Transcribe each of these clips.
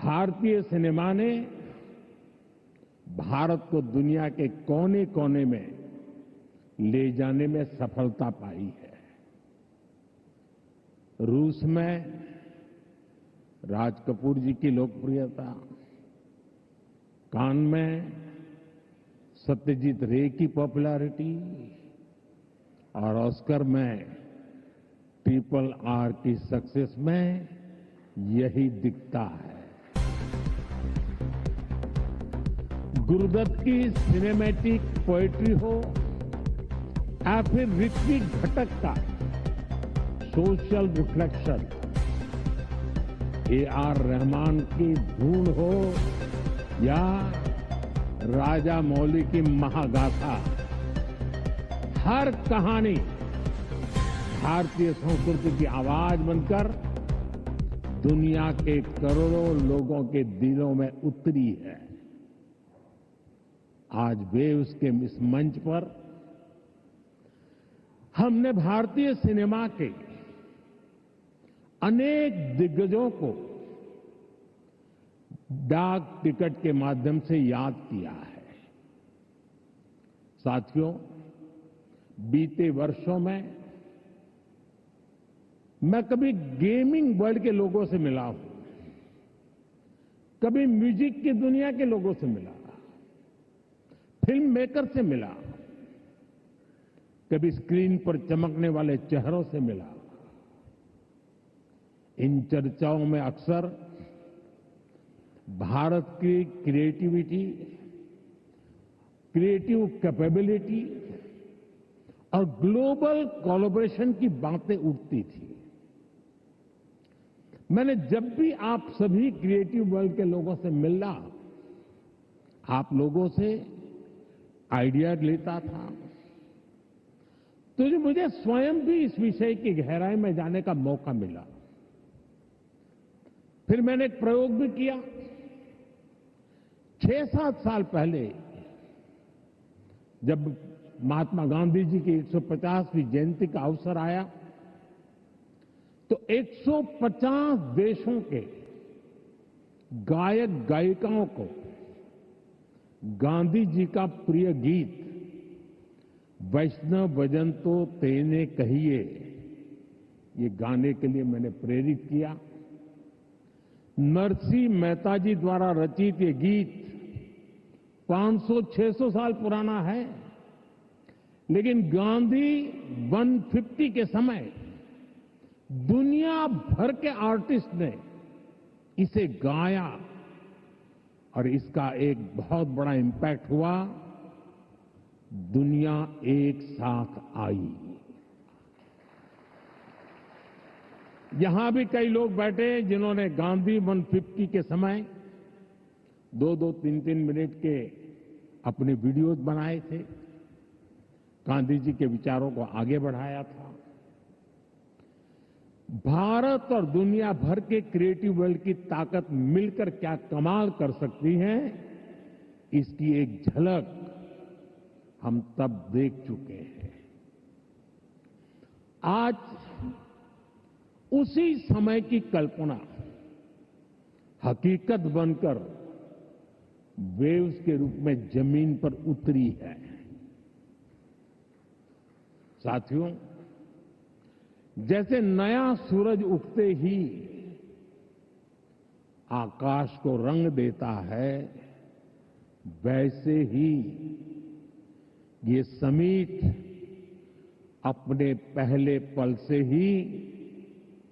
भारतीय सिनेमा ने भारत को दुनिया के कोने कोने में ले जाने में सफलता पाई है। रूस में राज कपूर जी की लोकप्रियता, कान में सत्यजीत रे की पॉपुलैरिटी और ऑस्कर में RRR की सक्सेस में यही दिखता है। गुरुदत्त की सिनेमैटिक पोएट्री हो या फिर ऋत्विक घटक का सोशल रिफ्लेक्शन, AR रहमान की धून हो या राजा मौली की महागाथा, हर कहानी भारतीय संस्कृति की आवाज बनकर दुनिया के करोड़ों लोगों के दिलों में उतरी है। आज वेव्स के इस मंच पर हमने भारतीय सिनेमा के अनेक दिग्गजों को डाक टिकट के माध्यम से याद किया है। साथियों, बीते वर्षों में मैं कभी गेमिंग वर्ल्ड के लोगों से मिला हूं, कभी म्यूजिक की दुनिया के लोगों से मिला, फिल्म मेकर से मिला, कभी स्क्रीन पर चमकने वाले चेहरों से मिला। इन चर्चाओं में अक्सर भारत की क्रिएटिविटी, क्रिएटिव कैपेबिलिटी और ग्लोबल कोलैबोरेशन की बातें उठती थी। मैंने जब भी आप सभी क्रिएटिव वर्ल्ड के लोगों से मिला, आप लोगों से आइडिया लेता था, तो मुझे स्वयं भी इस विषय की गहराई में जाने का मौका मिला। फिर मैंने एक प्रयोग भी किया। 6-7 साल पहले जब महात्मा गांधी जी की 150वीं जयंती का अवसर आया, तो 150 देशों के गायक गायिकाओं को गांधी जी का प्रिय गीत वैष्णव भजन तो तेने कहिए, ये गाने के लिए मैंने प्रेरित किया। नरसिंह मेहता जी द्वारा रचित ये गीत 500-600 साल पुराना है, लेकिन गांधी 150 के समय दुनिया भर के आर्टिस्ट ने इसे गाया और इसका एक बहुत बड़ा इम्पैक्ट हुआ। दुनिया एक साथ आई। यहां भी कई लोग बैठे जिन्होंने गांधी 150 के समय 2-2, 3-3 मिनट के अपने वीडियोस बनाए थे, गांधी जी के विचारों को आगे बढ़ाया था। भारत और दुनिया भर के क्रिएटिव वर्ल्ड की ताकत मिलकर क्या कमाल कर सकती है, इसकी एक झलक हम तब देख चुके हैं। आज उसी समय की कल्पना हकीकत बनकर वेव्स के रूप में जमीन पर उतरी है। साथियों, जैसे नया सूरज उगते ही आकाश को रंग देता है, वैसे ही ये समिट अपने पहले पल से ही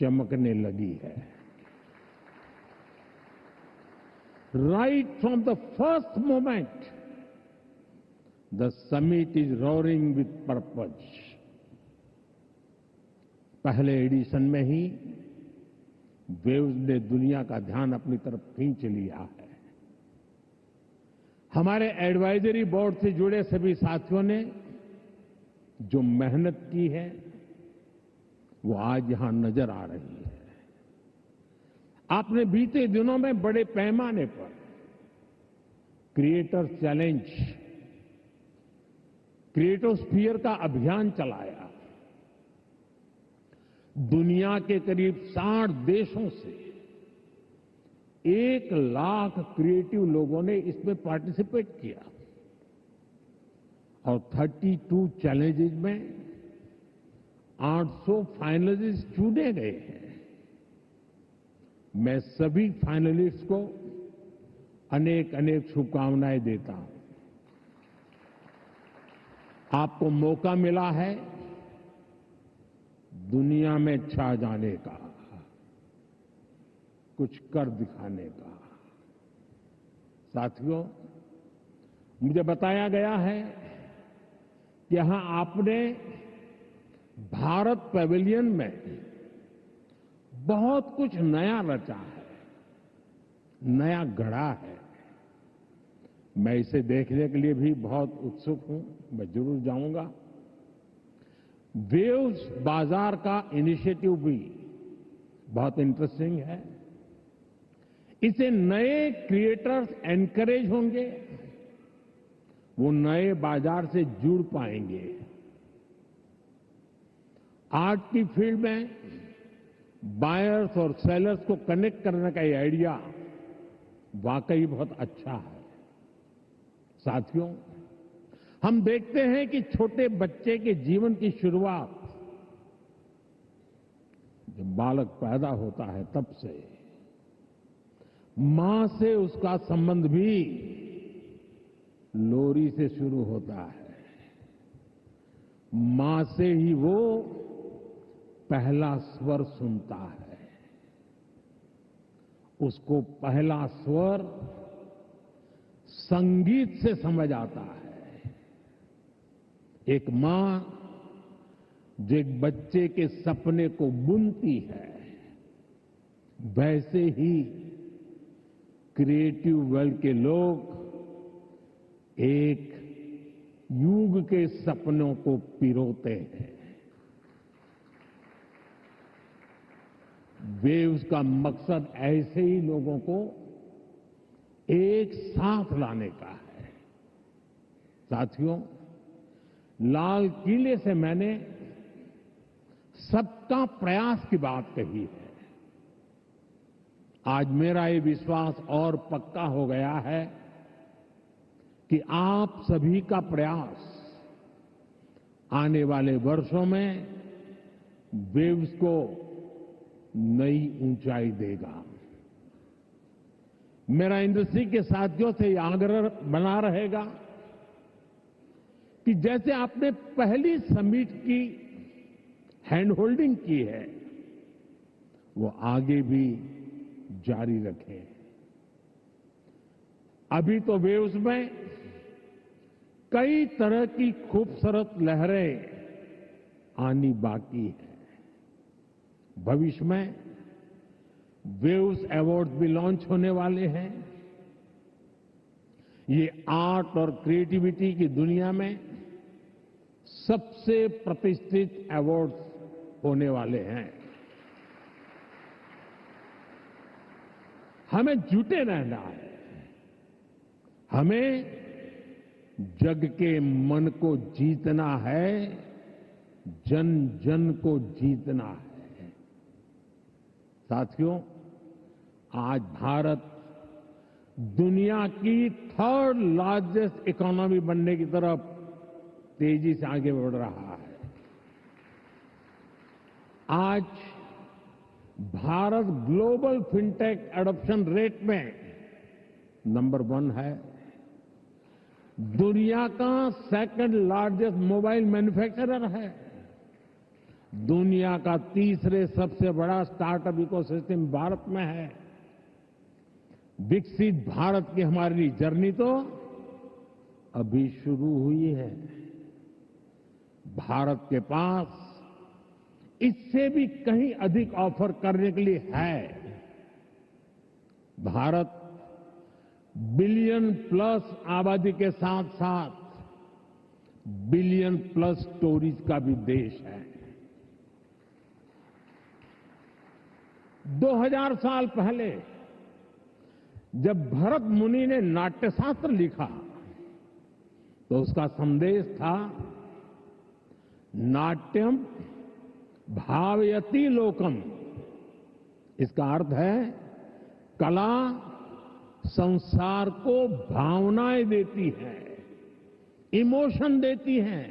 चमकने लगी है। Right from the first moment the summit is roaring with purpose. पहले एडिशन में ही वेव्स ने दुनिया का ध्यान अपनी तरफ खींच लिया है। हमारे एडवाइजरी बोर्ड से जुड़े सभी साथियों ने जो मेहनत की है, वो आज यहां नजर आ रही है। आपने बीते दिनों में बड़े पैमाने पर क्रिएटर चैलेंज, क्रिएटोस्फीयर का अभियान चलाया। दुनिया के करीब 60 देशों से 1 लाख क्रिएटिव लोगों ने इसमें पार्टिसिपेट किया और 32 चैलेंजेस में 800 फाइनलिस्ट चुने गए हैं। मैं सभी फाइनलिस्ट को अनेक अनेक शुभकामनाएं देता हूं। आपको मौका मिला है दुनिया में छा जाने का, कुछ कर दिखाने का। साथियों, मुझे बताया गया है कि यहां आपने भारत पैवेलियन में बहुत कुछ नया रचा है, नया गढ़ा है। मैं इसे देखने के लिए भी बहुत उत्सुक हूं। मैं जरूर जाऊंगा। वेव्स बाजार का इनिशिएटिव भी बहुत इंटरेस्टिंग है। इसे नए क्रिएटर्स एनकरेज होंगे, वो नए बाजार से जुड़ पाएंगे। आर्ट की फील्ड में बायर्स और सेलर्स को कनेक्ट करने का ये आइडिया वाकई बहुत अच्छा है। साथियों, हम देखते हैं कि छोटे बच्चे के जीवन की शुरुआत जब बालक पैदा होता है तब से मां से उसका संबंध भी लोरी से शुरू होता है। मां से ही वो पहला स्वर सुनता है। उसको पहला स्वर संगीत से समझ आता है। एक मां जो एक बच्चे के सपने को बुनती है, वैसे ही क्रिएटिव वर्ल्ड के लोग एक युग के सपनों को पिरोते हैं। वेव्स का मकसद ऐसे ही लोगों को एक साथ लाने का है। साथियों, लाल किले से मैंने सबका प्रयास की बात कही है। आज मेरा ये विश्वास और पक्का हो गया है कि आप सभी का प्रयास आने वाले वर्षों में वेव्स को नई ऊंचाई देगा। मेरा इंडस्ट्री के साथियों से यह आग्रह बना रहेगा कि जैसे आपने पहली समिट की हैंड होल्डिंग की है, वो आगे भी जारी रखें। अभी तो वेव्स में कई तरह की खूबसूरत लहरें आनी बाकी है। भविष्य में वेव्स अवार्ड भी लॉन्च होने वाले हैं। ये आर्ट और क्रिएटिविटी की दुनिया में सबसे प्रतिष्ठित अवार्ड्स होने वाले हैं। हमें जुटे रहना है। हमें जग के मन को जीतना है, जन जन को जीतना है। साथियों, आज भारत दुनिया की 3rd लार्जेस्ट इकोनॉमी बनने की तरफ तेजी से आगे बढ़ रहा है। आज Bharat global fintech adoption rate में नंबर 1 है। दुनिया का 2nd लार्जेस्ट मोबाइल मैन्युफैक्चरर है। दुनिया का 3रे सबसे बड़ा स्टार्टअप इकोसिस्टम भारत में है। विकसित भारत की हमारी जर्नी तो अभी शुरू हुई है। भारत के पास इससे भी कहीं अधिक ऑफर करने के लिए है। भारत बिलियन+ आबादी के साथ साथ बिलियन+ स्टोरीज का भी देश है। 2000 साल पहले जब भरत मुनि ने नाट्यशास्त्र लिखा तो उसका संदेश था, नाट्यम भावयति लोकम। इसका अर्थ है कला संसार को भावनाएं देती है, इमोशन देती है,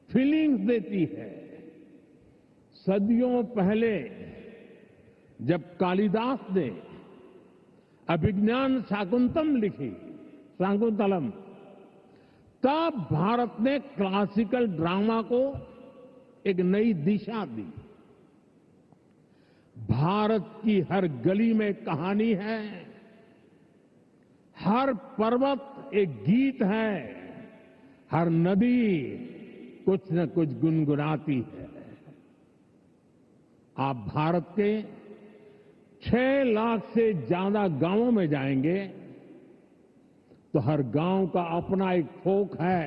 फीलिंग्स देती है। सदियों पहले जब कालिदास ने अभिज्ञान शाकुंतलम, तब भारत ने क्लासिकल ड्रामा को एक नई दिशा दी। भारत की हर गली में कहानी है, हर पर्वत एक गीत है, हर नदी कुछ न कुछ गुनगुनाती है। आप भारत के 6 लाख से ज्यादा गांवों में जाएंगे तो हर गांव का अपना एक फोक है,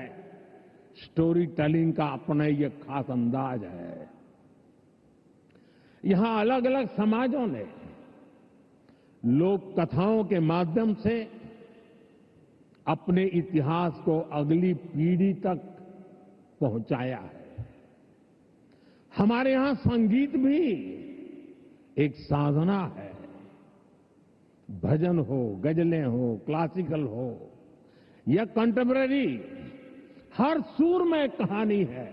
स्टोरी टेलिंग का अपना ही एक खास अंदाज है। यहां अलग अलग समाजों ने लोक कथाओं के माध्यम से अपने इतिहास को अगली पीढ़ी तक पहुंचाया है। हमारे यहां संगीत भी एक साधना है। भजन हो, गजलें हो, क्लासिकल हो या कंटेम्पररी, हर सुर में कहानी है,